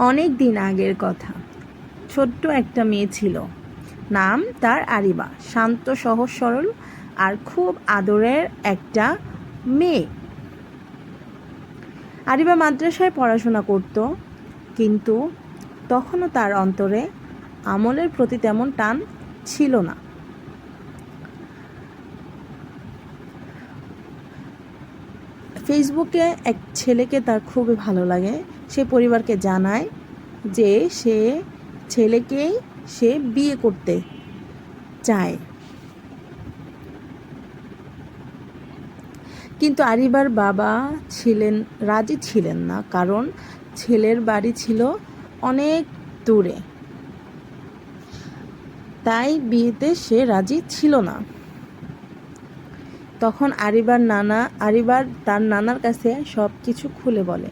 অনেক দিন আগের কথা। ছোট্ট একটা মেয়ে ছিল, নাম তার আরিবা। শান্ত, সহজ সরল আর খুব আদরের একটা মেয়ে। আরিবা মাদ্রাসায় পড়াশোনা করত, কিন্তু তখনও তার অন্তরে আমলের প্রতি তেমন টান ছিল না। ফেসবুকে এক ছেলেকে তার খুবই ভালো লাগে। সে পরিবারকে জানায় যে ছেলেকেই সে বিয়ে করতে চায়। কিন্তু আরিবার বাবা রাজি ছিলেন না, কারণ ছেলের বাড়ি ছিল অনেক দূরে। তাই বিয়েতে সে রাজি ছিল না। তখন আরিবার তার নানার কাছে সব কিছু খুলে বলে।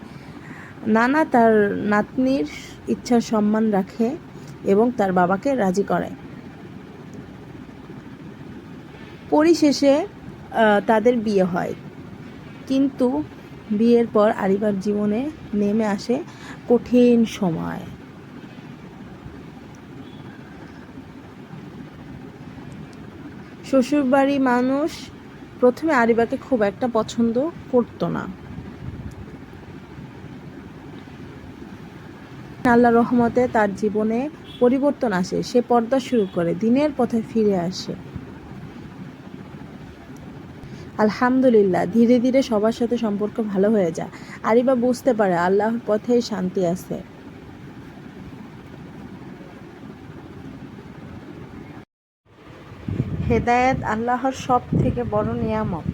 নানা তার নাতনির ইচ্ছার সম্মান রাখে এবং তার বাবাকে রাজি করায়। পরিশেষে তাদের বিয়ে হয়। কিন্তু বিয়ের পর আরিবার জীবনে নেমে আসে কঠিন সময়। শ্বশুরবাড়ি মানুষ প্রথমে আরিবাকে খুব একটা পছন্দ করতো না। আল্লাহর রহমতে তার জীবনে পরিবর্তন আসে। সে পর্দা শুরু করে, দিনের পথে ফিরে আসে। আলহামদুলিল্লাহ, ধীরে ধীরে সবার সাথে সম্পর্ক ভালো হয়ে যায়। আরিবা বুঝতে পারে আল্লাহর পথেই শান্তি আছে। হেদায়েত আল্লাহর সব থেকে বড় নিয়ামত।